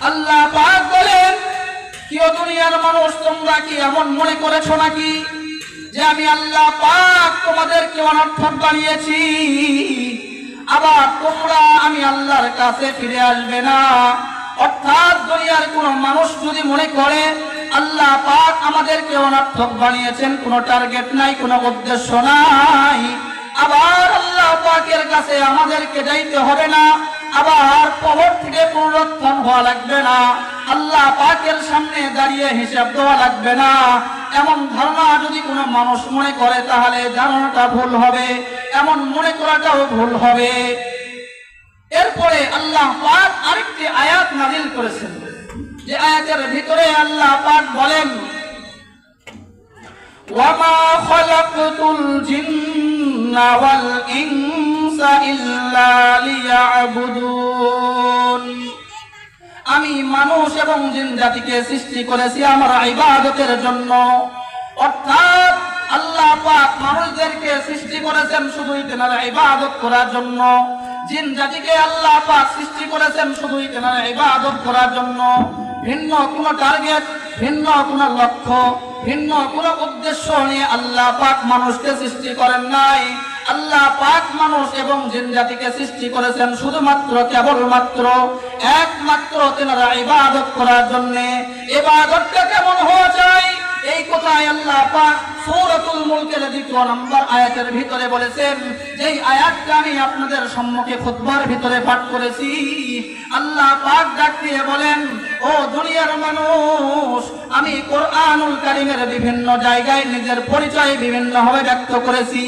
আল্লাহ পাক বলেন, কি ও দুনিয়ার মানুষ, তোমরা কি এমন মনে করেছো নাকি যে আমি আল্লাহ পাক তোমাদেরকে অনর্থক বানিয়েছি, আবার তোমরা আমি আল্লাহর কাছে ফিরে আসবে না? অর্থাৎ দুনিয়ার কোন মানুষ যদি মনে করে আল্লাহ পাক আমাদেরকে অনর্থক বানিয়েছেন, কোনো টার্গেট নাই, কোনো উদ্দেশ্য নাই, আবার আল্লাহ পাকের কাছে আমাদেরকে যাইতে হবে না, আবার কবর থেকে পুনরুত্থান হওয়া লাগবে না, আল্লাহ পাকের সামনে দাঁড়িয়ে হিসাব দেওয়া লাগবে না, এমন ধারণা যদি কোনো মানুষ মনে করে তাহলে ধারণাটা ভুল হবে, এমন মনে করাটাও ভুল হবে। এরপরে আল্লাহ পাক আরেকটি আয়াত নাযিল করেছেন, যে আয়াতের ভিতরে আল্লাহ পাক বলেন, ওয়ামা খালাকতুল জিন্না ওয়াল ইনসা ইল্লা লিয়াবুদুন, আমি মানুষ এবং জিন জাতিকে সৃষ্টি করেছি আমার ইবাদতের জন্য। অর্থাৎ আল্লাহ পাক মানুষদেরকে সৃষ্টি করেছেন শুধুই তেনার ইবাদত করার জন্য, জিন জাতিকে আল্লাহ পাক সৃষ্টি করেছেন শুধুই তেনার ইবাদত করার জন্য। ভিন্ন কোনো টার্গেট, ভিন্ন কোনো লক্ষ্য, ভিন্ন কোনো উদ্দেশ্য নিয়ে আল্লাহ পাক মানুষকে সৃষ্টি করেন নাই। আল্লাহ পাক মানুষ এবং জিন জাতিকে সৃষ্টি করেছেন শুধুমাত্র কেবলমাত্র একমাত্র তেনারা ইবাদত করার জন্য। ইবাদতটা কেমন হওয়া চাই, এই কথায় আল্লাহ পাক সূরাতুল মুলকের 2 নম্বর আয়াতের ভিতরে বলেছেন, যেই আয়াতটা আমি আপনাদের সম্মুখে খুতবার ভিতরে পাঠ করেছি। আল্লাহ পাক ডাক দিয়ে বলেন, ও দুনিয়ার মানুষ, আমি কোরআনুল কারীমের বিভিন্ন জায়গায় নিজের পরিচয় বিভিন্নভাবে ব্যক্ত করেছি।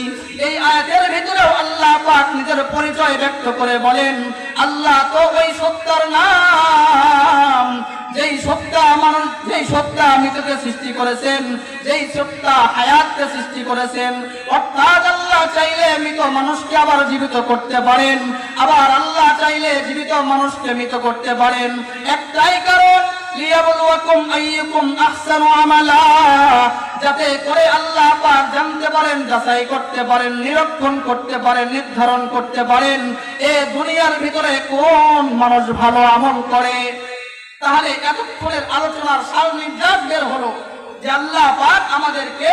এই আয়াতের ভিতরেও আল্লাহ পাক নিজের পরিচয় ব্যক্ত করে বলেন, আল্লাহ তো ওই সত্তার নাম যেই সত্তা মানুষ, যেই সত্তা মৃতকে সৃষ্টি করেছেন, যেই সত্তা হায়াতকে সৃষ্টি করেছেন। অর্থাৎ আল্লাহ চাইলে মৃত মানুষকে আবার জীবিত করতে পারেন, আবার আল্লাহ চাইলে জীবিত মানুষকে মৃত করতে পারেন। একটাই কারণ, লিয়াবলুয়াকুম আইয়ুকুম আহসানু আমালা, যাতে করে আল্লাহ পাক জানতে পারেন, যাচাই করতে পারেন, নিরীক্ষণ করতে পারেন, নির্ধারণ করতে পারেন এ দুনিয়ার ভিতরে কোন মানুষ ভালো আমল করে। তাহলে এতক্ষণের আলোচনার সার নির্যাস বের হলো যে আল্লাহ পাক আমাদেরকে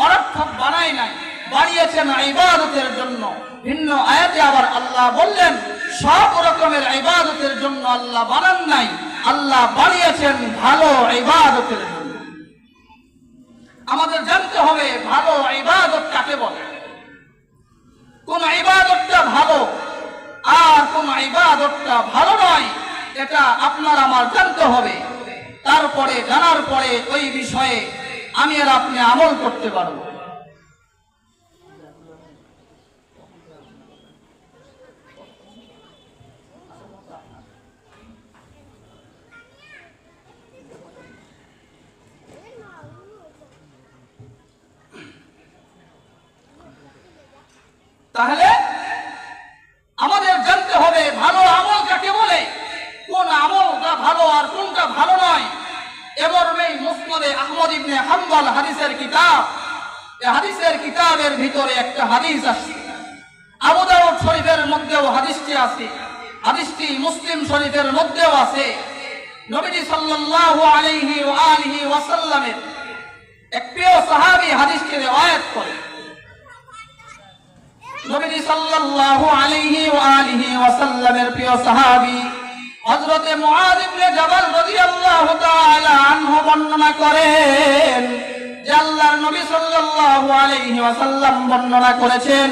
অনর্থক বানায় নাই, বানিয়েছেন ইবাদতের জন্য। ভিন্ন আয়াতে আবার আল্লাহ বললেন, সব রকমের ইবাদতের জন্য আল্লাহ বানান নাই, আল্লাহ বানিয়েছেন ভালো ইবাদতের জন্য। আমাদের জানতে হবে ভালো ইবাদত কাকে বলে, কোন ইবাদতটা ভালো আর কোন ইবাদতটা ভালো নয়, এটা আপনার আমার জানতে হবে। তারপরে জানার পরে ওই বিষয়ে আমি আর আপনি আমল করতে পারবো। তাহলে আমাদের জানতে হবে ভালো আমল কাকে বলে, কোন আমলটা ভালো আর কোনটা ভালো নয়। এমর্মেই মুসনাদে আহমদ ইবনে হাম্বল হাদিসের কিতাব, এই হাদিসের কিতাবের ভিতরে একটা হাদিস আছে। আবু দাউদ শরীফের মধ্যেও হাদিসটি আছে, হাদিসটি মুসলিম শরীফের মধ্যেও আছে। নবীজি সাল্লাল্লাহু আলাইহি ওয়া আলিহি ওয়াসাল্লামের এক প্রিয় সাহাবী হাদিসটি রিওয়ায়াত করে। নবীজি সাল্লাল্লাহু আলাইহি ওয়া আলিহি ওয়াসাল্লামের প্রিয় সাহাবী হযরত মুআয ইবনে জাবাল রাদিয়াল্লাহু তাআলা আনহু বর্ণনা করেন যে আল্লাহর নবী সাল্লাল্লাহু আলাইহি ওয়াসাল্লাম বর্ণনা করেছেন,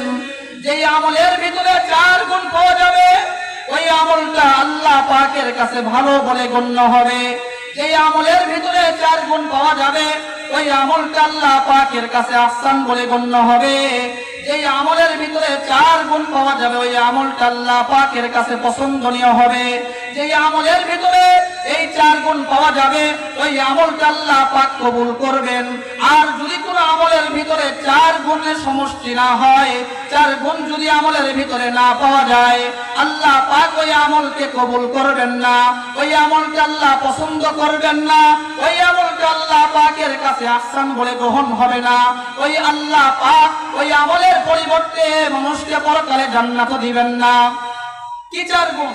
যে আমলের ভিতরে 4 গুণ পাওয়া যাবে ওই আমলটা আল্লাহ পাকের কাছে ভালো বলে গণ্য হবে। যে আমলের ভিতরে 4 গুণ পাওয়া যাবে ওই আমলটা আল্লাহ পাকের কাছে আহসান বলে গণ্য হবে। যে আমলের ভিতরে 4 গুণ পাওয়া যাবে ওই আমলটা আল্লাহ পাকের কাছে পছন্দনীয় হবে। যে আমলের ভিতরে এই 4 গুণ পাওয়া যাবে ওই আমলটা আল্লাহ পাক কবুল করবেন। আর যদি কোনো আমলের ভিতরে 4 গুণের সমষ্টি না হয়, 4 গুণ যদি আমলের ভিতরে না পাওয়া যায়, আল্লাহ পাক ওই আমলকে কবুল করবেন না, ওই আমলটা আল্লাহ পছন্দ করবেন না, ওই আমলটা আল্লাহ পাকের কাছে আহসান বলে গ্রহণ হবে না। ওই আল্লাহ পাক ওই আমলের পরিবর্তে মানুষকে পরকালে জান্নাত দিবেন না। কি 4 গুণ?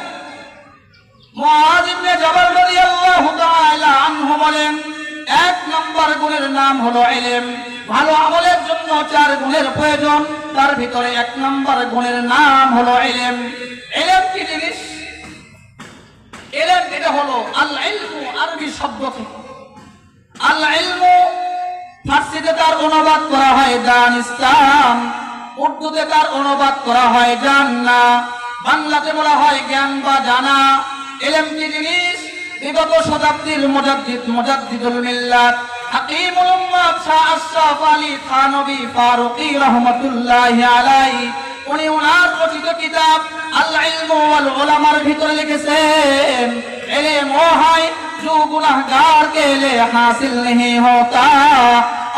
মুআয ইবনে জাবাল রাদিয়াল্লাহু বলেন, 1 নম্বর গুণের নাম হলো ইলম। ভালো আমলের জন্য 4 গুণের প্রয়োজন, তার ভিতরে 1 নম্বর গুণের নাম হলো ইলম। ইলম কি জিনিস? ইলম এটা হলো আল ইলমু, আরবি শব্দ থেকে। আল ইলমু ফার্সিতে তার অনুবাদ করা হয় দানিস্তান, উর্দুতে তার অনুবাদ করা হয় জান্না, বাংলাতে বলা হয় জ্ঞান বা জানা। ইলম কি জিনিস? বিগত শতাব্দীর মুজাদ্দিদুল মিল্লাত হাকিমুল উম্মাত শাহ আশরাফ আলী থানভী ফারুকী রাহমাতুল্লাহি আলাইহি উনি ওনার রচিত কিতাব আল ইলমু ওয়াল উলামার ভিতরে লিখেছেন, इल्म वो है जो गुनाहगार के लिए हासिल नहीं होता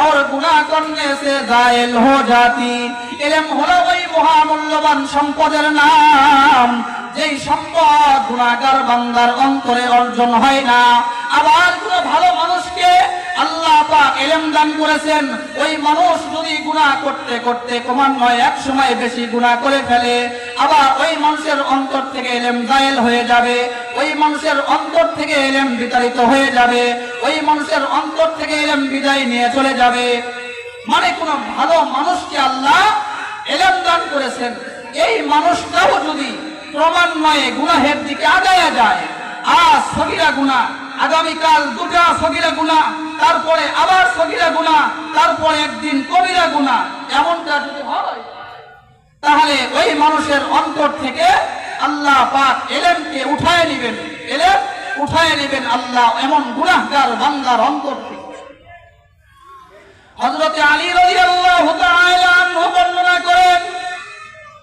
और गुनाह करने से जायल हो जाती। इल्म হলো ওই মহামূল্যবান সম্পদের নাম, যেই সম্পদ গুনাহগার বান্দার অন্তরে অর্জন হয় না। আবার কোন ভালো মানুষকে আল্লাহ পাক ইলম দান করেছেন, ওই মানুষ যদি গুনাহ করতে করতে ক্রমান্বয়ে এক সময় বেশি গুনাহ করে ফেলে, আবার ওই মানুষের অন্তর থেকে ইলম জায়েল হয়ে যাবে, ওই মানুষের অন্তর থেকে ইলম বিতাড়িত হয়ে যাবে, ওই মানুষের অন্তর থেকে ইলম বিদায় নিয়ে চলে যাবে। মানে কোন ভালো মানুষকে আল্লাহ ইলম দান করেছেন, এই মানুষটাও যদি ক্রমান্বয়ে গুনাহের দিকে আগায়া যায়, আজ সগীরা গুনাহ, আগামীকাল 2টা সগীরা গুনাহ, তারপরে আবার সগীরা গুনাহ, তারপরে একদিন কবিরা গুনাহ, এমনটা যদি হয় তাহলে ওই মানুষের অন্তর থেকে আল্লাহ পাক ইলমকে উঠায় নেবেন, ইলম উঠায় নেবেন আল্লাহ এমন গুনাহগার বান্দার অন্তর থেকে। হযরত আলী রাদিয়াল্লাহু তাআলা আনহু বর্ণনা করেন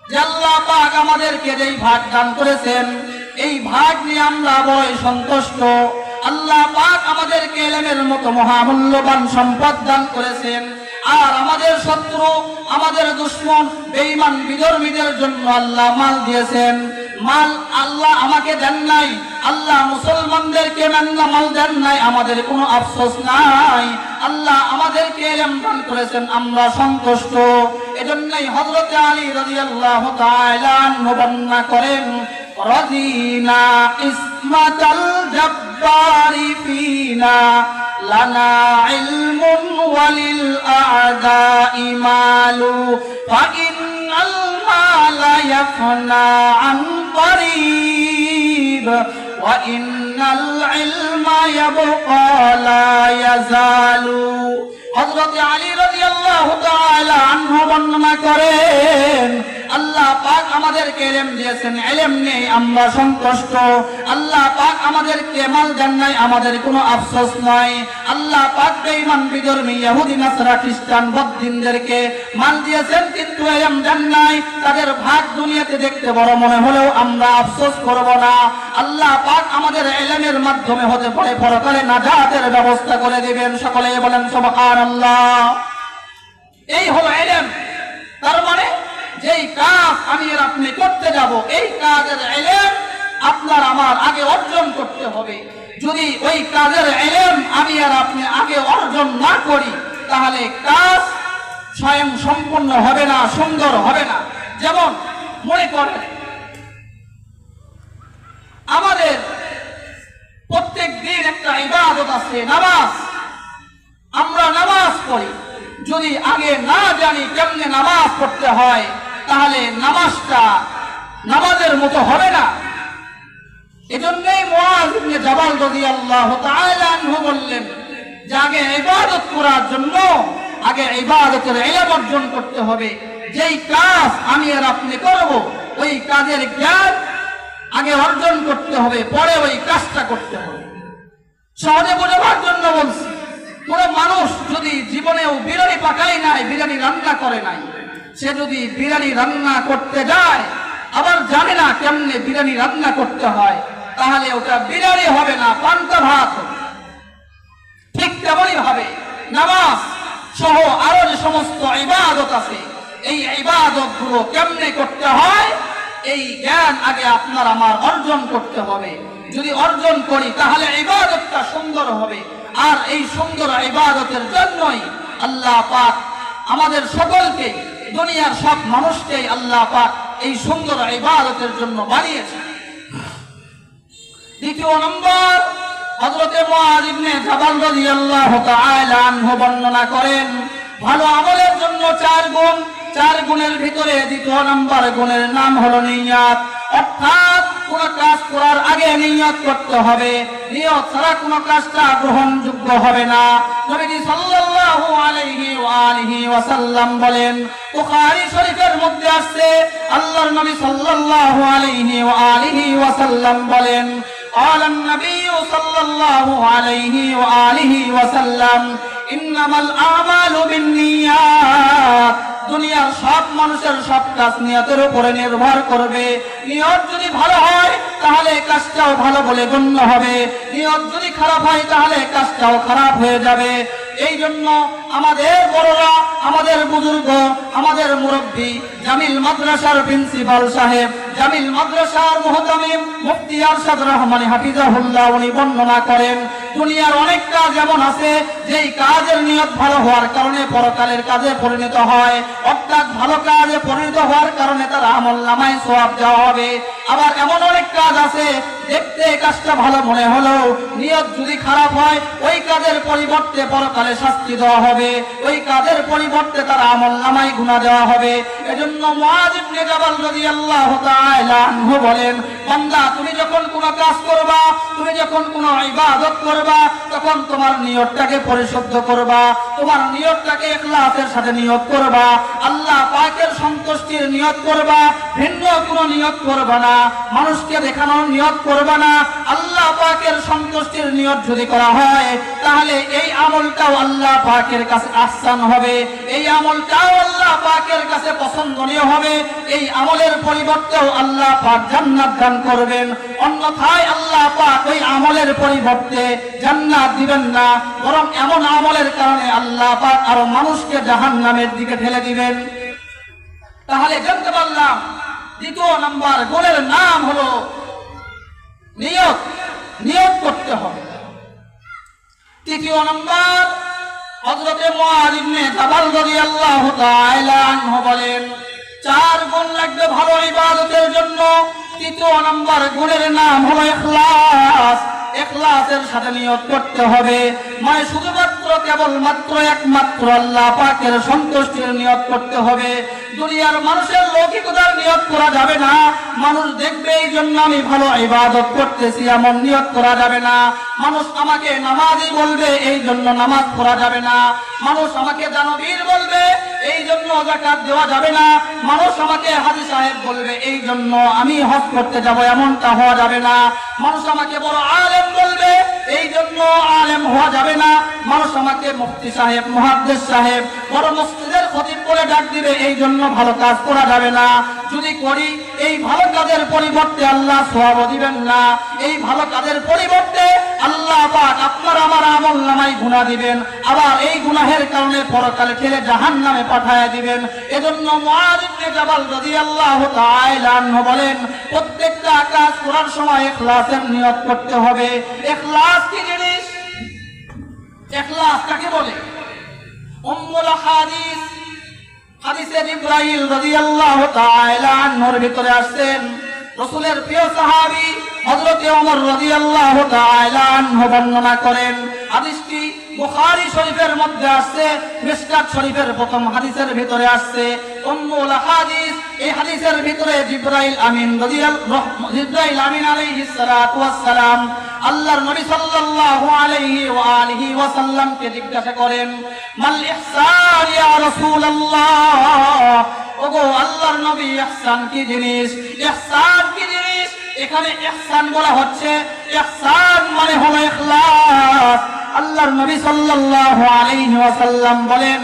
যে আল্লাহ পাক আমাদেরকে যেই ভাগ দান করেছেন, এই ভাগ নিয়ে আমরা বড়ই সন্তুষ্ট। আল্লাহ পাক আমাদেরকে ইলমের মতো মহামূল্যবান সম্পদ দান করেছেন, আর আমাদের শত্রু, আমাদের দুশমন, বেঈমান, বিধর্মীদের জন্য আল্লাহ মাল দিয়েছেন। মাল আল্লাহ আমাকে দেন নাই, আল্লাহ মুসলমানদেরকে মাল দেন নাই, আমাদের কোনো আফসোস নাই। আল্লাহ আমাদেরকে ইলম দান করেছেন, আমরা সন্তুষ্ট। এজন্যই হযরত আলী রাদিয়াল্লাহু তাআলা আনহু বর্ণনা করেন, রাদিনা ইসমাতাল জাব্বারি ফিনা লানা ইলমুন ওয়ালিল আ'দাই মালু ফা ইন্নাল মালা ইয়াফনা আন করিব ওয়া ইন্নাল ইলমা ইয়াবকা লা ইয়াজালু। হযরত আলী রাদিয়াল্লাহু তাআলা আনহু বর্ণনা করেন, আল্লাহ পাক আমাদেরকে ইলম দিয়েছেন, ইলম নেই আমরা সন্তুষ্ট। আল্লাহ পাক আমাদেরকে মাল দেন নাই, আমাদের কোনো আফসোস নাই। আল্লাহ পাক বেঈমান, বিধর্মী, ইহুদি, নাসারা, খ্রিস্টান, বৌদ্ধদেরকে মাল দিয়েছেন কিন্তু ইলম দেন নাই। তাদের ভাগ দুনিয়াতে দেখতে বড় মনে হলেও আমরা আফসোস করব না। আল্লাহ পাক আমাদের ইলমের মাধ্যমে হতে পারে পরকালে নাজাতের ব্যবস্থা করে দিবেন। সকলে বলেন সুবহানাল্লাহ। এই হলো ইলম। তার মানে যেই কাজ আমি আর আপনি করতে যাব, এই কাজের ইলম আপনার আমার আগে অর্জন করতে হবে। যদি ওই কাজের ইলম আমি আর আপনি আগে অর্জন না করি, তাহলে কাজ স্বয়ং সম্পূর্ণ হবে না, সুন্দর হবে না। যেমন মনে করেন আমাদের প্রত্যেক দিন একটা ইবাদত আছে, নামাজ। আমরা নামাজ পড়ি, যদি আগে না জানি কেমনে নামাজ পড়তে হয়, তাহলে নামাজটা নামাজের মতো হবে না। এজন্যই মুআয ইবনে জাবাল রাদিয়াল্লাহু তাআলা আনহু বললেন যে আগে ইবাদত করার জন্য আগে ইবাদতের ইলম অর্জন করতে হবে। যেই কাজ আমি আর আপনি করব, ওই কাজের জ্ঞান আগে অর্জন করতে হবে, পরে ওই কাজটা করতে হবে। সহজে বোঝাবার জন্য বলছি, কোন মানুষ যদি জীবনেও বিরিয়ানি পাকায় নাই, বিরিয়ানি রান্না করে নাই, সে যদি বিরিয়ানি রান্না করতে যায় আবার জানে না কেমনে বিরিয়ানি রান্না করতে হয়, তাহলে ওটা বিরিয়ানি হবে না, পান্তা ভাত হবে। ঠিক তেমনই ভাবে নামাজ সহ আরো যে সমস্ত ইবাদত আছে, এই ইবাদত গুলো কেমনে করতে হয়, এই জ্ঞান আগে আপনার আমার অর্জন করতে হবে। যদি অর্জন করি তাহলে ইবাদতটা সুন্দর হবে। আর এই সুন্দর ইবাদতের জন্যই আল্লাহ পাক আমাদের সকলকে, দুনিয়ার সব মানুষকেই আল্লাহ পাক এই সুন্দর ইবাদতের জন্য বানিয়েছে। দ্বিতীয় নম্বর, হযরতে মুআয ইবনে জাবাল রাদিয়াল্লাহু তাআলা আনহু বর্ণনা করেন, ভালো আমলের জন্য 4 গুণ, 4 গুণের ভিতরে দ্বিতীয় নম্বর গুণের নাম হলো নিয়ত। অর্থাৎ কোন কাজ করার আগে নিয়ত করতে হবে, নিয়ত ছাড়া কোন কাজটা গ্রহণযোগ্য হবে না। নবীজি সাল্লাল্লাহু আলাইহি ওয়া আলিহি ওয়াসাল্লাম বলেন, বুখারী শরীফের মধ্যে আছে, আল্লাহর নবী সাল্লাল্লাহু আলাইহি ওয়া আলিহি ওয়াসাল্লাম বলেন, قال النبي صلى الله عليه وآله وسلم إنما الأعمال بالنيات। দুনিয়ার সব মানুষের সব কাজ নিয়তের উপরে নির্ভর করবে। নিয়ত যদি ভালো হয় তাহলে কাজটাও ভালো বলে গণ্য হবে, নিয়ত যদি খারাপ হয় তাহলে কাজটাও খারাপ হয়ে যাবে। এই জন্য আমাদের বড়রা, আমাদের বুজুর্গ, আমাদের মুরব্বী, জামিল মাদ্রাসার প্রিন্সিপাল সাহেব, জামিল মাদ্রাসার মুহতামিম মুফতি আরশাদ রহমানী হাফিজাহুল্লাহ উনি বর্ণনা করেন, দুনিয়ার অনেক কাজ এমন আছে যেই কাজের নিয়ত ভালো হওয়ার কারণে পরকালের কাজে পরিণত হয়, অর্থাৎ ভালো কাজে পরিণত হওয়ার কারণে তার আমলনামায় সওয়াব দেওয়া হবে। আবার এমন অনেক কাজ আছে দেখতে কাজটা ভালো মনে হলেও নিয়ত যদি খারাপ হয় ওই কাজের পরিবর্তে পরকালে শাস্তি দেওয়া হবে, ওই কাজের পরিবর্তে তার আমলনামায় গুনাহ দেওয়া হবে। এজন্য মুআয ইবনে জাবাল রাদিয়াল্লাহু তাআলা আনহু বলেন, বান্দা তুমি যখন কোনো কাজ করবা, তুমি যখন কোনো ইবাদত করবা, তখন তোমার নিয়তটাকে পরিশুদ্ধ করবা, তোমার নিয়তটাকে ইখলাসের সাথে নিয়ত করবা, আল্লাহ পাকের সন্তুষ্টির নিয়ত করবা, ভিন্ন কোনো নিয়ত করবা না, মানুষকে দেখানোর নিয়ত করবা না। আল্লাহ পাকের সন্তুষ্টির নিয়ত যদি করা হয় তাহলে এই আমলটাও আল্লাহ পাকের কাছে আহসান হবে, এই আমলটাও আল্লাহ পাকের কাছে পছন্দনীয় হবে, এই আমলের পরিবর্তেও আল্লাহ পাক জান্নাত দান করবেন। অন্যথায় আল্লাহ পাক ওই আমলের পরিবর্তে জান্নাত দিবেন না, বরং এমন আমলের কারণে আল্লাহ পাক আরো মানুষকে জাহান্নামের দিকে ঠেলে দিবেন। তাহলে জানতে পারলাম দ্বিতীয় নাম্বার গুণের নাম হলো নিয়ত, নিয়ত করতে হবে। তৃতীয় নাম্বার হযরতে মুআয ইবনে জাবাল রাদিয়াল্লাহু তাআলা আনহু বলেন, 4 গুণ লাগবে ভালো ইবাদতের জন্য। তৃতীয় নাম্বার গুণের নাম হলো ইখলাস। ইখলাসের সাথে নিয়ত করতে হবে, মানে শুধুমাত্র কেবলমাত্র একমাত্র আল্লাহ পাকের সন্তুষ্টির নিয়ত করতে হবে। দুনিয়ার মানুষের লৌকিকতার নিয়ত করা যাবে না, মানুষ দেখবে এই জন্য আমি ভালো ইবাদত করতেছি এমন নিয়ত করা যাবে না। মানুষ আমাকে নামাজি বলবে এই জন্য নামাজ পড়া যাবে না। মানুষ আমাকে দানবীর বলবে এই জন্য যাকাত দেওয়া যাবে না। মানুষ আমাকে হাজী সাহেব বলবে এই জন্য আমি হজ করতে যাব এমনটা হওয়া যাবে না। মানুষ আমাকে বড় আলেম বলবে এই জন্য আলেম হওয়া যাবে না। মানুষ আমাকে মুফতি সাহেব, মুহাদ্দিস সাহেব, বড় মসজিদের খতিব বলে ডাক দিবে এই জন্য ভালো কাজ করা যাবে না। যদি করি এই ভালো কাজের পরিবর্তে আল্লাহ সওয়াব দিবেন না, এই ভালো কাজের পরিবর্তে আল্লাহ পাক আপনার আমার আমলনামায় গুনাহ দিবেন, আবার এই গুনাহের কারণে পরকালে ঠেলে জাহান্নামে পাঠায়া দিবেন। এজন্য মুআয ইবনে জাবাল রাদিয়াল্লাহু তাআলা আনহু বলেন, প্রত্যেকটা কাজ করার সময় ইখলাসের নিয়ত করতে হবে। ইখলাস কি জিনিস? ইখলাস কাকে বলে? উম্মুল হাদিস হাদিসে জিবরাইল রাদিয়াল্লাহু তাআলা আনহুর ভিতরে আসেন, রাসূলের প্রিয় সাহাবী হযরতে ওমর রাদিয়াল্লাহু তাআলা আনহু বর্ণনা করেন। হাদিসটি বুখারী শরীফের মধ্যে আছে, মিশকাত শরীফের প্রথম হাদিসের ভিতরে আছে। উম্মুল হাদিস এই হাদিসের ভিতরে জিবরাইল আমিন আলাইহিস সালাতু ওয়াস সালাম আল্লাহর নবী সাল্লাল্লাহু আলাইহি ওয়া আলিহি ওয়াসাল্লামকে জিজ্ঞাসা করেন, মাল ইহসান ইয়া রাসূলুল্লাহ, ওগো আল্লাহর নবী ইহসান কি জিনিস? ইহসান কি জিনিস? এখানে ইহসান বলা হচ্ছে, ইহসান মানে হলো ইখলাস। আল্লাহর নবী সাল্লাল্লাহু আলাইহি ওয়াসাল্লাম বলেন,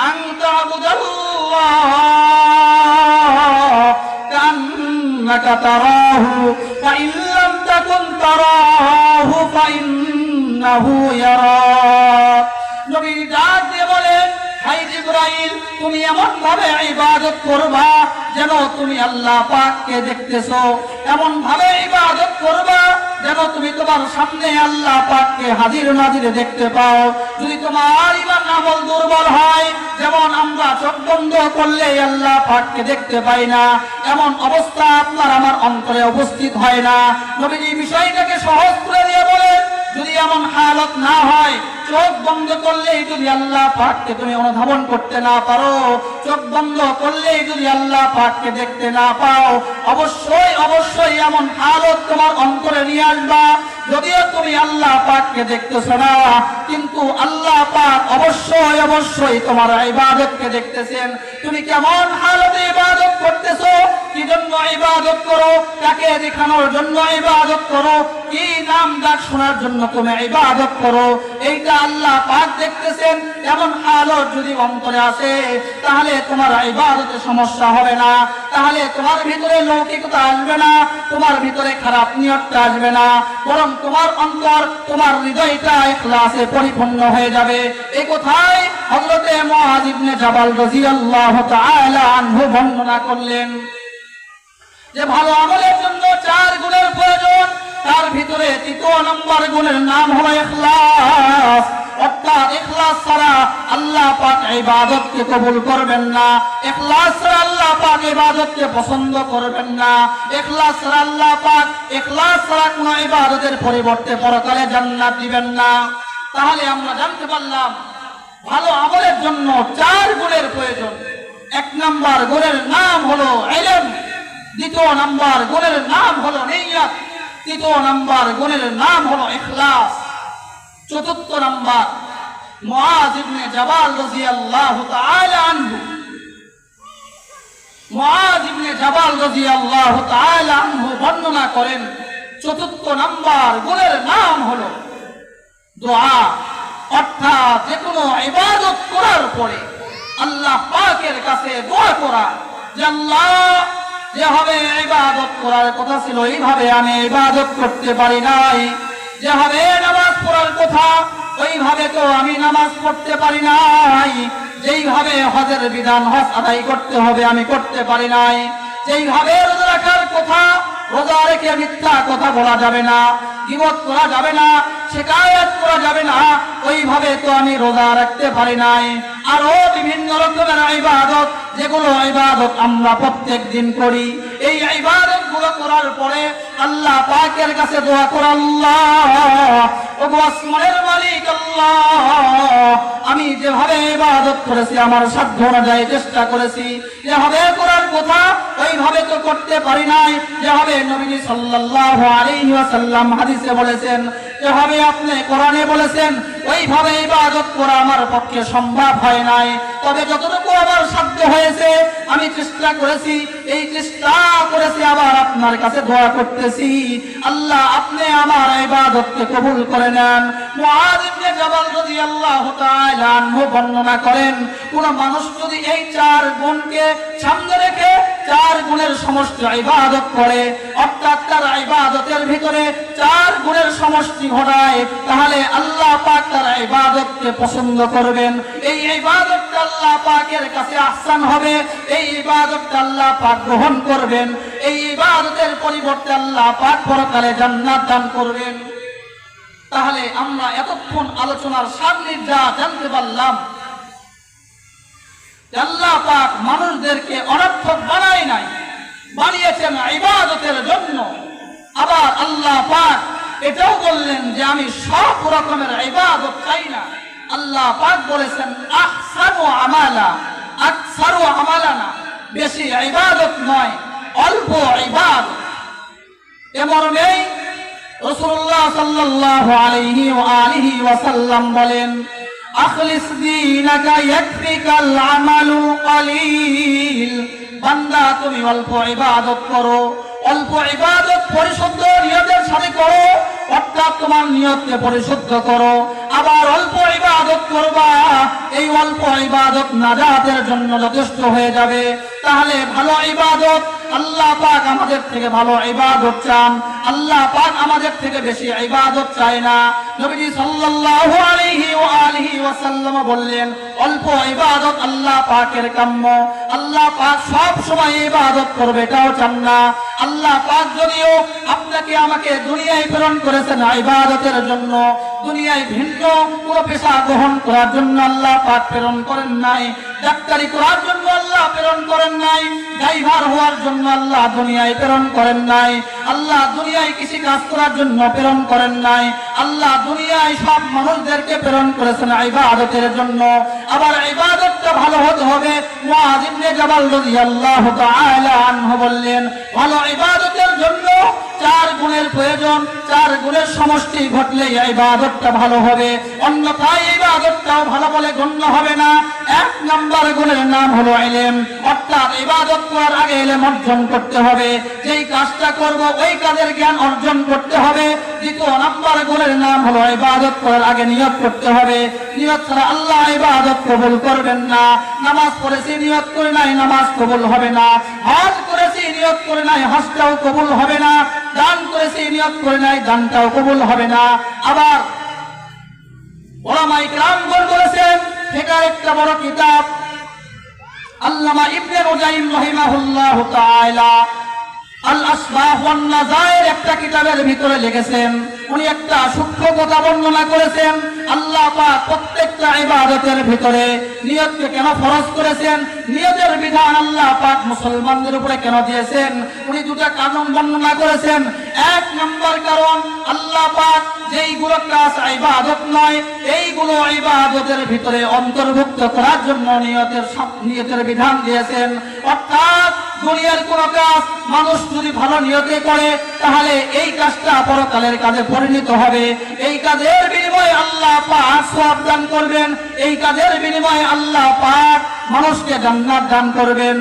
আনতা আবুদাল্লাহ কান্নাকা তারাহু ফা ইন লাম তাকুন তারাহু ফা ইন্নাহু ইয়ারাক। নবী ডাক দিয়ে বলেন, হাই জিবরাইল, তুমি এমন ভাবে ইবাদত করবা যেন তুমি আল্লাহ পাককে দেখতেছো, এমন ভাবে ইবাদত করবা যেন তুমি তোমার সামনে আল্লাহ পাককে হাজির নাজিরে দেখতে পাও। যদি তোমার ঈমান আমল দুর্বল হয়, যেমন আমরা চোখ বন্ধ করলে আল্লাহ পাককে দেখতে পাই না, এমন অবস্থা আপনার আমার অন্তরে উপস্থিত হয় না। নবীজি বিষয়টাকে সহজ করে দিয়ে বলেন, যদি ইবাদত না হয়, চোখ বন্ধ করলেই যদি আল্লাহ পাককে তুমি অনুধাবন করতে না পারো, চোখ বন্ধ করলেই যদি আল্লাহ পাককে দেখতে না পাও, অবশ্যই অবশ্যই এমন হালত তোমার অন্তরে নিয়ে আসবা, যদিও তুমি আল্লাহ পাককে দেখতেছ না, কিন্তু আল্লাহ পাক অবশ্যই অবশ্যই তোমার ইবাদতকে দেখতেছেন। তুমি কেমন হালতে ইবাদত করতেছো, কি জন্য ইবাদত করো, কাকে দেখানোর জন্য ইবাদত করো, কি নাম ডাক শোনার জন্য তুমি ইবাদত করো, এইটা আল্লাহ পাক দেখতেছেন। এমন হালত যদি অন্তরে আসে, তাহলে তোমার ইবাদতে সমস্যা হবে না, তাহলে তোমার ভিতরে লৌকিকতা আসবে না, তোমার ভিতরে খারাপ নিয়তটা আসবে না, বরং তোমার অন্তর, তোমার হৃদয়টা ইখলাসে পরিপূর্ণ হয়ে যাবে। এই কথাই হযরতে মুআয ইবনে জাবাল রাদিয়াল্লাহু তাআলা আনহু বর্ণনা করলেন যে ভালো আমলের জন্য 4 গুণের প্রয়োজন, তার ভিতরে 3 নম্বর গুণের নাম হলো ইখলাস। অর্থাৎ ইখলাস ছাড়া আল্লাহ পাক ইবাদতকে কবুল করবেন না, ইখলাস ছাড়া আল্লাহ পাক ইবাদতকে পছন্দ করবেন না, ইখলাস ছাড়া আল্লাহ পাক, ইখলাস ছাড়া কোনো ইবাদতের পরিবর্তে পরকালে জান্নাত দিবেন না। তাহলে আমরা জানতে পারলাম ভালো আমলের জন্য 4 গুণের প্রয়োজন। 1 নম্বর গুণের নাম হলো ইলম, 2 নম্বর গুণের নাম হলো নিয়ত, 3 নম্বর গুণের নাম হলো ইখলাস, 4 নম্বর মুআয ইবনে জাবাল রাদিয়াল্লাহু তাআলা আনহু, মুআয ইবনে জাবাল রাদিয়াল্লাহু তাআলা আনহু বর্ণনা করেন 4 নম্বর গুণের নাম হলো দোয়া। অর্থাৎ যে কোনো ইবাদত করার পরে আল্লাহ পাকের কাছে দোয়া করা যে আল্লাহ, যেভাবে ইবাদত করার কথা ছিল এইভাবে আমি ইবাদত করতে পারি নাই, যেভাবে নামাজ পড়ার কথা ওইভাবে তো আমি নামাজ পড়তে পারি নাই, যেইভাবে হজের বিধান হজ আদায় করতে হবে আমি করতে পারি নাই, যেইভাবে রোজা রাখার কথা, রোজা রেখে মিথ্যা কথা বলা যাবে না, গীবত করা যাবে না, শিকায়াত করা যাবে না, ওইভাবে তো আমি রোজা রাখতে পারি নাই। আরো বিভিন্ন রকমের ইবাদত, যেগুলো ইবাদত আমরা প্রত্যেক দিন করি, এই ইবাদত গুলো করার পরে আল্লাহ পাকের কাছে দোয়া করা, আল্লাহ ওগো আসমানের মালিক আল্লাহ, আমি যেভাবে ইবাদত করেছি আমার সাধ্য অনুযায়ী চেষ্টা করেছি, যেভাবে করার কথা ওইভাবে তো করতে পারি নাই, যেভাবে নবী সাল্লাল্লাহু আলাইহি ওয়াসাল্লাম হাদিসে বলেছেন, যেভাবে আপনি কোরআনে বলেছেন ওইভাবে ইবাদত করা আমার পক্ষে সম্ভব হয় নাই, তবে যতটুকু আমার সাধ্য হয়েছে আমি চেষ্টা করেছি, এই চেষ্টা করেছি আবার আপনার কাছে দোয়া করতেছি, আল্লাহ আপনি আমার ইবাদতকে কবুল করে নেন। মুআয ইবনে জাবাল রাদিয়াল্লাহু তাআলা আনহু বর্ণনা করেন, কোন মানুষ যদি এই 4 গুণকে সামনে রেখে 4 গুণের সমষ্টি ইবাদত করে, অর্থাৎ তার ইবাদতের ভিতরে 4 গুণের সমষ্টি ঘটায়, তাহলে আল্লাহ পাক তার ইবাদতকে পছন্দ করবেন, এই ইবাদতটা আল্লাহ পাকের কাছে আহসান হবে, এই ইবাদতটা আল্লাহ পাক গ্রহণ করবেন, এই ইবাদতের পরিবর্তে আল্লাহ পাক পরকালে জান্নাত দান করবেন। তাহলে আমরা এতক্ষণ আলোচনার সামনে যা জানতে পারলাম, আল্লাহ পাক মানুষদেরকে অনর্থক বানায় নাই, বানিয়েছেন ইবাদতের জন্য। আবার আল্লাহ পাক এটাও বললেন যে আমি সব রকমের ইবাদত চাই না। আল্লাহ পাক বলেছেন আহসানু আমালা, আকসারু আমালানা, বেশি ইবাদত নয় অল্প ইবাদত। এমর্মে রাসূলুল্লাহ সাল্লাল্লাহু আলাইহি ওয়া আলিহি ওয়াসাল্লাম বলেন আখলিস দীনাকা ইয়াকফিকাল আমালুল কলিল, বান্দা তুমি অল্প ইবাদত করো, অল্প ইবাদত পরিশুদ্ধ নিয়তের সাথে করো, অর্থাৎ তোমার নিয়তকে পরিশুদ্ধ করো, আবার অল্প ইবাদত করবা, এই অল্প ইবাদত নাজাতের জন্য যথেষ্ট হয়ে যাবে। তাহলে ভালো ইবাদত, আল্লাহ পাক আমাদের থেকে ভালো ইবাদত চান, আল্লাহ পাক আমাদের থেকে বেশি ইবাদত চায় না। নবীজি সাল্লাল্লাহু আলাইহি ওয়া আলিহি ওয়াসাল্লাম বললেন অল্প ইবাদত আল্লাহ পাকের কাম্য, আল্লাহ পাক সব সময় ইবাদত করবে এটাও চান না। আল্লাহ পাক যদিও আপনাকে আমাকে দুনিয়ায় প্রেরণ করেছেন ইবাদতের জন্য, দুনিয়ায় ভিন্ন কোনো পেশা গ্রহণ করার জন্য আল্লাহ পাক প্রেরণ করেন নাই, ডাক্তারি করার জন্য আল্লাহ প্রেরণ করেন নাই, ড্রাইভার হওয়ার জন্য আল্লাহ দুনিয়ায় প্রেরণ করেন নাই, আল্লাহ দুনিয়ায় কৃষি কাজ করার জন্য প্রেরণ করেন নাই। আল্লাহ দুনিয়ায় সব মানুষদেরকে প্রেরণ করেছেন ইবাদতের জন্য। আবার ইবাদতটা ভালো হতে হবে। মুআয ইবনে জাবাল রাদিয়াল্লাহু তাআলা আনহু বললেন, ভালো ইবাদতের জন্য 4 গুণের প্রয়োজন, 4 গুণের সমষ্টি ঘটলে ইবাদতটা ভালো হবে, অন্যথায় ইবাদতটাও ভালো বলে গণ্য হবে না। 1 নম্বর গুণের নাম হলো ইলম, অর্থাৎ ইবাদত করার আগে ইলম অর্জন করতে হবে, যেই কাজটা করব ওই কাজের জ্ঞান অর্জন করতে হবে। 2 নম্বর গুণের নাম হলো ইবাদত করার আগে নিয়ত করতে হবে, নিয়ত ছাড়া আল্লাহ ইবাদত কবুল করবেন না। নামাজ পড়েছি নিয়ত করে নাই, নামাজ কবুল হবে না। হজ করেছি নিয়ত করে নাই, হজটাও কবুল হবে না। দান করেছি নিয়ত করে নাই, দানটাও কবুল হবে না। আবার উলামায়ে কেরামগণ বলেছেন, ফিকহের একটা বড় কিতাব আল্লামা ইবনে রুজাইম রাহিমাহুল্লাহু তাআলা আল আসবাহ ওয়ান নাযায়ের একটা কিতাবের ভিতরে লিখেছেন, উনি একটা সূক্ষ্ম কথা বর্ণনা করেছেন। আল্লাহ পাক প্রত্যেকটা ইবাদতের ভিতরে নিয়তকে কেন ফরজ করেছেন, নিয়তের বিধান আল্লাহ পাক মুসলমানদের উপরে কেন দিয়েছেন, উনি 2টা কারণ বর্ণনা করেছেন। 1 নম্বর কারণ, আল্লাহ পাক যেইগুলো কাজ ইবাদত নয় এইগুলো ইবাদতের ভিতরে অন্তর্ভুক্ত করার জন্য নিয়তের বিধান দিয়েছেন। অর্থাৎ দুনিয়ার কোন কাজ মানুষ যদি ভালো নিয়তে করে তাহলে এই কাজটা পরকালের কাজে পরিণত হবে, এই কাজের বিনিময়ে আল্লাহ পাক সওয়াব দান করবেন, এই কাজের বিনিময়ে আল্লাহ পাক মানুষকে জান্নাত দান করবেন।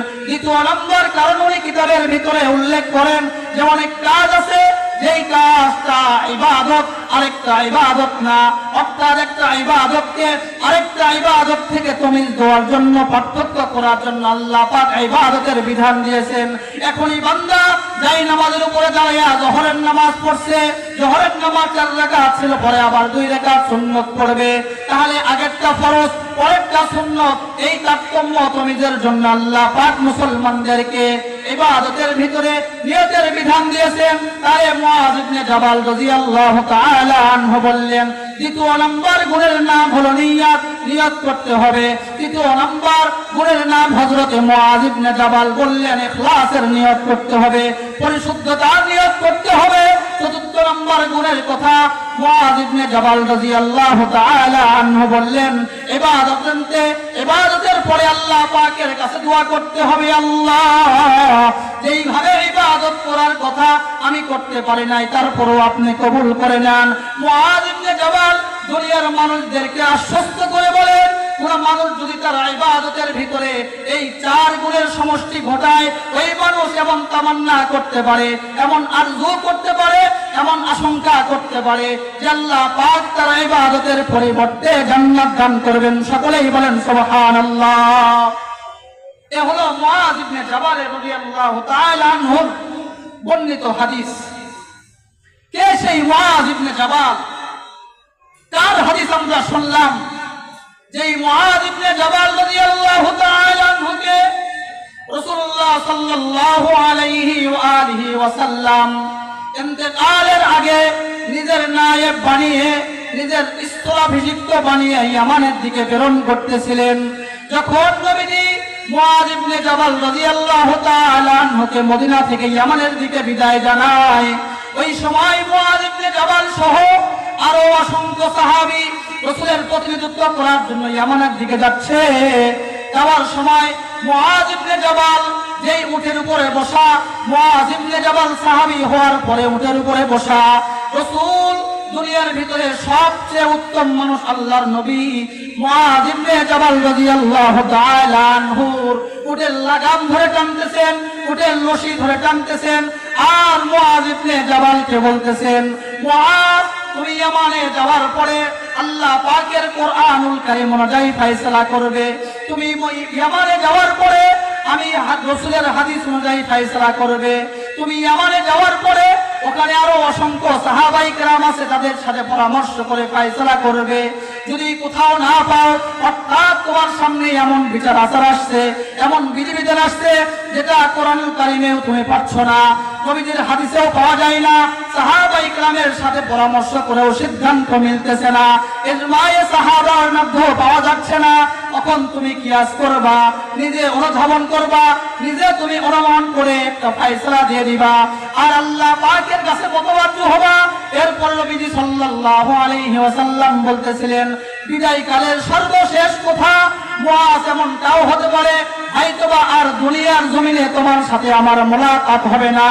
2 নম্বর কারণ উনি কিতাবের ভিতরে উল্লেখ করেন যে অনেক কাজ আছে যেই কাজটা ইবাদত আরেকটা ইবাদত না, অর্থাৎ একটা ইবাদতকে আরেকটা ইবাদত থেকে তমিজ দেওয়ার জন্য, পার্থক্য করার জন্য আল্লাহ পাক ইবাদতের বিধান দিয়েছেন। এখনই বান্দা যাই নামাজের উপরে দাঁড়িয়ে জোহরের নামাজ পড়ছে, জোহরের নামাজ 4 রাকাত ছিল, পরে আবার 2 রাকাত সুন্নত পড়বে, তাহলে আগেরটা ফরজ পরেরটা সুন্নত, এই তারতম্য তমিজের জন্য আল্লাহ পাক মুসলমানদেরকে ইবাদতের ভিতরে নিয়তের বিধান দিয়েছেন। তাই মুআয ইবনে জাবাল রাদিয়াল্লাহু তাআলা আনহু বললেন, 2 নম্বর গুণের নাম হলো নিয়ত, নিয়ত করতে হবে। 2 নম্বর গুণের নাম হযরত মুআয ইবনে জাবাল বললেন ইখলাসের নিয়ত করতে হবে, পরিশুদ্ধতার নিয়ত করতে হবে। 4 নম্বর গুণের কথা মুআয ইবনে জাবাল রাদিয়াল্লাহু তাআলা আনহু বললেন, ইবাদতের পরে আল্লাহ পাকের কাছে দোয়া করতে হবে, আল্লাহ যেইভাবে ইবাদত করার কথা আমি করতে পারি নাই তারপরও আপনি কবুল করে নেন। মুআয ইবনে জাবাল দুনিয়ার মানুষদেরকে আশ্বস্ত করে বলেন, কোন মানুষ যদি তার ইবাদতের ভিতরে এই 4 গুণের সমষ্টি ঘটায়, ওই মানুষ এমন তামান্না করতে পারে, এমন আরজু করতে পারে, এমন আশঙ্কা করতে পারে যে আল্লাহ পাক তার ইবাদতের পরিবর্তে জান্নাত দান করবেন। সকলেই বলেন সুবহানাল্লাহ। এ হলো মুআয ইবনে জাবাল রাদিয়াল্লাহু তাআলা আনহু বর্ণিত হাদিস। কে সেই মুআয ইবনে জাবাল? তার হাদিস আমরা শুনলাম। যেই মুআয ইবনে জাবাল রাদিয়াল্লাহু তাআলা আনহুকে রাসূলুল্লাহ সাল্লাল্লাহু আলাইহি ওয়া আলিহি ওয়াসাল্লাম ইন্তেকালের আগে নিজের নায়েব বানিয়ে, নিজের স্থলাভিষিক্ত বানিয়ে ইয়ামানের দিকে প্রেরণ করতেছিলেন। যখন নবীজি মুআয ইবনে জাবাল রাদিয়াল্লাহু তাআলা আনহুকে মদিনা থেকে ইয়ামানের দিকে বিদায় জানায়, ওই সময় মুআয ইবনে জাবাল সহ আরো অসংখ্য সাহাবী রাসূলের প্রতিনিধিত্ব করার জন্য ইয়ামানের দিকে যাচ্ছে। যাওয়ার সময় মুআয ইবনে জাবাল যেই উটের উপরে বসা, মুআয ইবনে জাবাল সাহাবী হওয়ার পরে উটের উপরে বসা, রাসূল দুনিয়ার ভিতরে সবচেয়ে উত্তম মানুষ আল্লাহর নবী মুআয ইবনে জাবাল রাদিয়াল্লাহু তাআলা আনহুর উটের লাগাম ধরে টানতেছেন, উটের রশি ধরে টানতেছেন, আর মুআয ইবনে জাবালকে বলতেছেন, মুআয তুমি ইয়ামানে যাওয়ার পরে আল্লাহ পাকের কোরআনুল কারীম অনুযায়ী ফয়সালা করবে। তুমি ইয়ামানে যাওয়ার পরে আমি রাসূলের হাদিস অনুযায়ী ফয়সালা করবে। তুমি ইয়ামানে যাওয়ার পরে ওখানে আরো অসংখ্য সাহাবায়ে কেরাম আছে, তাদের সাথে পরামর্শ করে ফয়সালা করবে। যদি কোথাও না পাও, অর্থাৎ তোমার সামনে এমন বিচার আচার আসছে, এমন বিধিবিধান আসছে যেটা কোরআনুল কারীমেও তুমি পাচ্ছ না, নবীজির হাদিসেও পাওয়া যায় না, সাহাবায়ে কেরামের সাথে পরামর্শ করেও সিদ্ধান্ত মিলতেছে না, ইজমায়ে সাহাবার মধ্যেও পাওয়া যাচ্ছে না, তখন তুমি কিয়াস করবা, নিজে অনুধাবন করবা, নিজে তুমি অনুমান করে একটা ফয়সালা দিয়ে দিবা, আর আল্লাহ পাকের কাছে মুতাওয়াজ্জু হবা। এরপর নবীজি সাল্লাল্লাহু আলাইহি ওয়াসাল্লাম বলতেছিলেন, বিদায় কালের সর্বশেষ কথা মুআজ এমনটাও হতে পারে হয়তোবা আর দুনিয়ার জমিনে তোমার সাথে আমার মোলাকাত হবে না,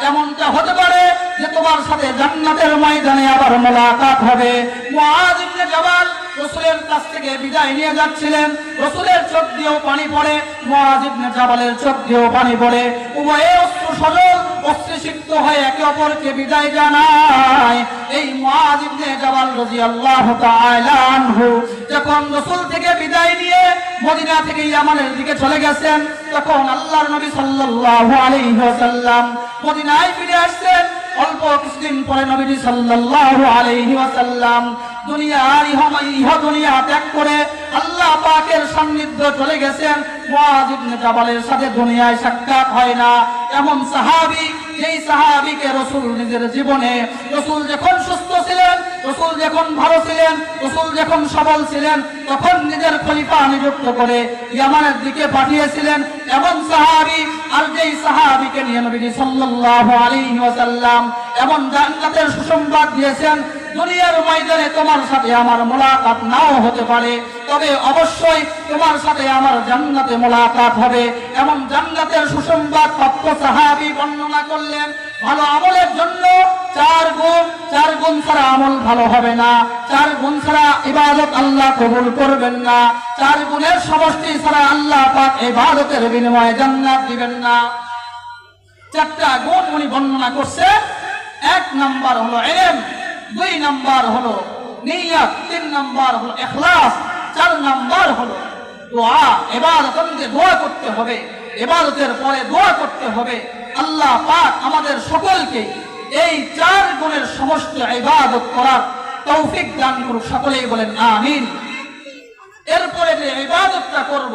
এমনটা হতে পারে যে তোমার সাথে জান্নাতের ময়দানে আবার মোলাকাত হবে। মুআজ ইবনে জাবাল রাসূলের কাছ থেকে বিদায় নিয়ে যাচ্ছিলেন, রাসূলের চোখ দিয়েও পানি পড়ে, মুআজ ইবনে জাবালের চোখ দিয়েও পানি পড়ে, উভয়ে অশ্রু সজল অশ্রুসিক্ত হয়ে একে অপরকে বিদায় জানায়। এই মুআজ ইবনে জাবাল রাদিয়াল্লাহু তাআলা আনহু যখন রাসূল থেকে বিদায় নিয়ে মদিনা থেকে ইয়ামানের দিকে চলে গেছেন, তখন আল্লাহর নবী সাল্লাল্লাহু আলাইহি ওয়াসাল্লাম মদিনায় ফিরে আসছেন। অল্প কিছুদিন পরে নবীজি সাল্লাল্লাহু আলাইহি ওয়াসাল্লাম দুনিয়ার ইহ দুনিয়া ত্যাগ করে আল্লাহ পাকের সান্নিধ্য চলে গেছেন। মুআজ ইবনে জাবালের সাথে দুনিয়ায় সাক্ষাৎ হয় না এমন সাহাবী, যেই সাহাবীকে রাসূল নিজের জীবনে, রাসূল যখন সুস্থ ছিলেন, রাসূল যখন ভালো ছিলেন, রাসূল যখন সবল ছিলেন, তখন নিজের খলিফা নিযুক্ত করে ইয়ামানের দিকে পাঠিয়েছিলেন এমন সাহাবী, আর যেই সাহাবীকে নিয়ে নবীজি সাল্লাল্লাহু আলাইহি ওয়াসাল্লাম এমন জান্নাতের সুসংবাদ দিয়েছেন, দুনিয়ার ময়দানে তোমার সাথে আমার মোলাকাত নাও হতে পারে, তবে অবশ্যই তোমার সাথে আমার জান্নাতে মোলাকাত হবে। এমন জান্নাতের সুসংবাদ প্রাপ্ত সাহাবী বর্ণনা করলেন। ভালো আমলের জন্য চার গুণ ছাড়া আমল ভালো হবে না, 4 গুণ ছাড়া ইবাদত আল্লাহ কবুল করবেন না, 4 গুণের সমষ্টি ছাড়া আল্লাহ পাক ইবাদতের বিনিময়ে জান্নাত দিবেন না। 4টা গুণ উনি বর্ণনা করছে। 1 নাম্বার হলো ইলম, 2 নাম্বার হলো নিয়ত, 3 নাম্বার হলো ইখলাস, 4 নাম্বার হলো দোয়া। ইবাদতে দোয়া করতে হবে, ইবাদতের পরে দোয়া করতে হবে। আল্লাহ পাক আমাদের সকলকে এই 4 গুণের সমষ্টি ইবাদত করার তৌফিক দান করুক, সকলেই বলেন আমিন। এরপরে যে ইবাদতটা করব,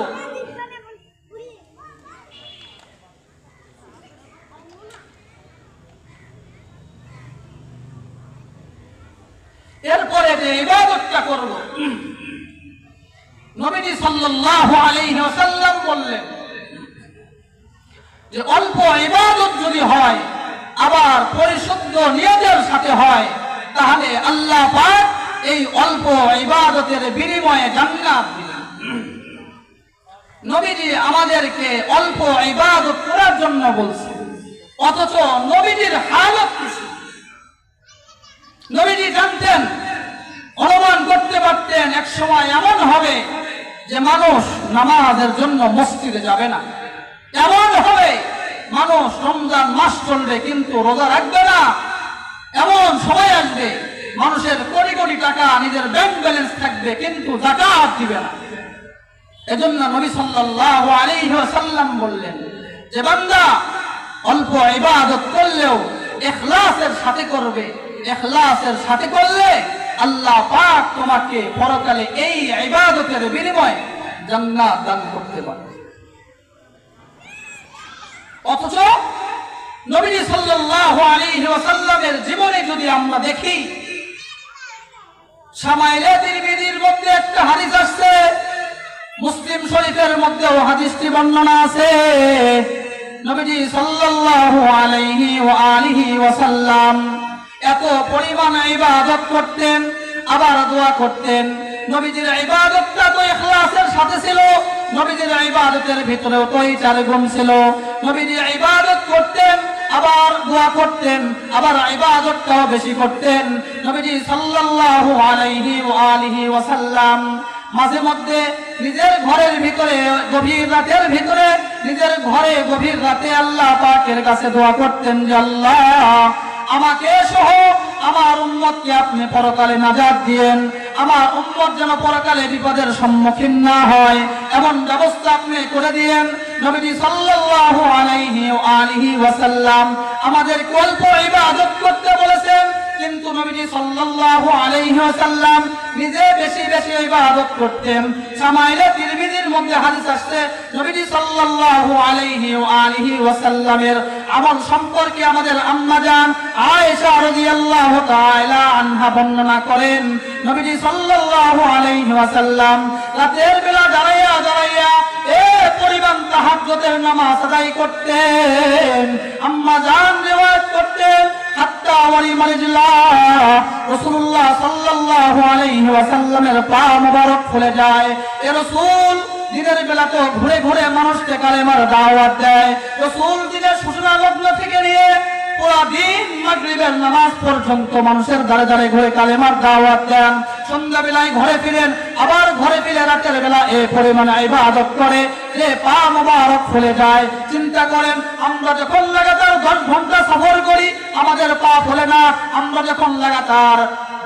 নবীজি সাল্লাল্লাহু আলাইহি ওয়াসাল্লাম বললেন যে অল্প ইবাদত যদি হয় আবার পরিশুদ্ধ নিয়তের সাথে হয়, তাহলে আল্লাহ পাক এই অল্প ইবাদতের বিনিময়ে জান্নাত দিবেন। নবীজি আমাদেরকে অল্প ইবাদত করার জন্য বলছেন, অথচ নবীজির হালত কি ছিল? নবীজি জানতেন, অনুমান করতে পারতেন এক সময় এমন হবে যে মানুষ নামাজের জন্য মসজিদে যাবে না, এমন হবে মানুষ রমজান মাস চলবে কিন্তু রোজা রাখবে না, এমন সময় আসবে মানুষের কোটি কোটি টাকা নিজের ব্যাংক ব্যালেন্স থাকবে কিন্তু যাকাত দিবে না। এজন্য নবী সাল্লাল্লাহু আলাইহি ওয়াসাল্লাম বললেন যে বান্দা অল্প ইবাদত করলেও ইখলাসের সাথে করবে, ইখলাসের সাথে করলে আল্লাহ পাক তোমাকে পরকালে এই ইবাদতের বিনিময়ে জান্নাত দান করতে পারে। অথচ নবী সাল্লাল্লাহু আলাইহি ওয়াসাল্লামের জীবনে যদি আমরা দেখি, শামাইলে তিরমিজির মধ্যে একটা হাদিস আছে, মুসলিম শরীফের মধ্যেও হাদিসটি বর্ণনা আছে। নবীজি সাল্লাল্লাহু আলাইহি ওয়া আলিহি ওয়াসাল্লাম এত পরিমাণ ইবাদত করতেন, আবার দোয়া করতেন। নবীজির ইবাদতটা তো ইখলাসের সাথে ছিল, নবীজির ইবাদতের ভিতরেও তো এই 4 গুণ ছিল। নবীজি ইবাদত করতেন, আবার দোয়া করতেন, আবার ইবাদতটাও বেশি করতেন। নবীজি সাল্লাল্লাহু আলাইহি ওয়া আলিহি ওয়াসাল্লাম মাঝে মধ্যে নিজের ঘরের ভিতরে গভীর রাতের ভিতরে, নিজের ঘরে গভীর রাতে আল্লাহ পাকের কাছে দোয়া করতেন যে আল্লাহ আমাকে সহ আমার উম্মতকে আপনি পরকালে নাজাত দিয়েন, আমার উম্মত যেন পরকালে বিপদের সম্মুখীন না হয় এমন ব্যবস্থা আপনি করে দিয়েন। নবীজি সাল্লাল্লাহু আলাইহি ওয়া আলিহি ওয়াসাল্লাম আমাদের অল্প ইবাদত করতে বলেছেন, কিন্তু নবীজি সাল্লাল্লাহু আলাইহি ওয়াসাল্লাম নিজে বেশি বেশি ইবাদত করতেন। শামাইলে তিরমিজির মধ্যে হাদিস আসছে, নবীজি সাল্লাল্লাহু আলাইহি ওয়া আলিহি ওয়াসাল্লামের আমল সম্পর্কে আমাদের আম্মা জান আয়েশা রাদিয়াল্লাহু তাআলা আনহা বর্ণনা করেন, নবীজি সাল্লাল্লাহু আলাইহি ওয়াসাল্লাম রাতের বেলা দাঁড়াইয়া দাঁড়াইয়া পরিমাণ তাহাজ্জুদের নামাজ আদায় করতেন। আম্মা জান রিওয়ায়াত করতেন, হাত্তা রাসূলুল্লাহ সাল্লাল্লাহু আলাইহি ওয়াসাল্লামের পা মোবারক ফুলে যায়। এ রাসূল দিনের বেলা তো ঘুরে ঘুরে মানুষকে কালেমার দাওয়াত দেয়। রাসূল দিনের সূচনা লগ্ন থেকে নিয়ে পুরা দিন মাগরিবের নামাজ পর্যন্ত মানুষের দ্বারে দ্বারে ঘুরে কালেমার দাওয়াত দেন। সন্ধ্যা বেলায় ঘরে ফিরেন, আবার ঘরে ফিরে রাতের বেলা এই পরিমাণে ইবাদত করে যে পা মোবারক ফুলে যায়। চিন্তা করেন, আমরা যখন লাগাতার 10 ঘন্টা সফর করি আমাদের পা ফুলে না, আমরা যখন লাগাতার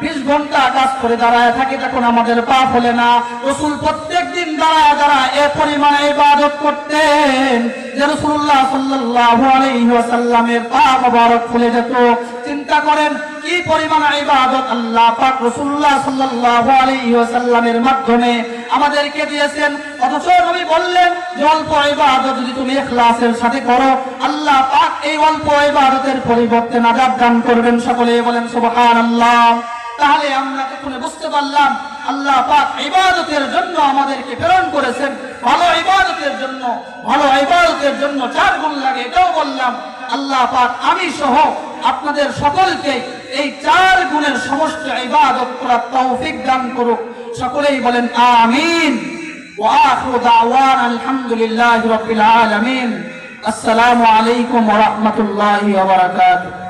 20 ঘন্টা কাজ করে দাঁড়ায় থাকি তখন আমাদের পা ফুলে না। রাসূল প্রত্যেকদিন দাঁড়ায় দাঁড়ায় এ পরিমাণে ইবাদত করতেন যে রাসূলুল্লাহ সাল্লাল্লাহু আলাইহি ওয়াসাল্লামের পা মোবারক ফুলে যেত। চিন্তা করেন কি পরিমাণ ইবাদত আল্লাহ পাক রাসূলুল্লাহ সাল্লাল্লাহু আলাইহি ওয়াসাল্লামের মাধ্যমে আমাদেরকে দিয়েছেন। অথচ নবী বললেন যে অল্প ইবাদত যদি তুমি ইখলাসের সাথে করো আল্লাহ পাক এই অল্প ইবাদতের পরিবর্তে নাজাত দান করবেন। সকলে বলেন সুবহানাল্লাহ। তাহলে আমরা তখন বুঝতে পারলাম আল্লাহ পাক ইবাদতের জন্য আমাদেরকে প্রেরণ করেছেন, ভালো ইবাদতের জন্য। ভালো ইবাদতের জন্য 4 গুণ লাগে, এটাও বললাম। আল্লাহ পাক আমি সহ আপনাদের সকলকে এই 4 গুণের সমস্ত ইবাদত করার তৌফিক দান করুক। সকলেই বলেন আমিন। ওয়া আখিরু দাওয়ানা আলহামদুলিল্লাহি রাব্বিল আলামিন। আসসালামু আলাইকুম ওয়া রাহমাতুল্লাহি ওয়া বারাকাতুহু।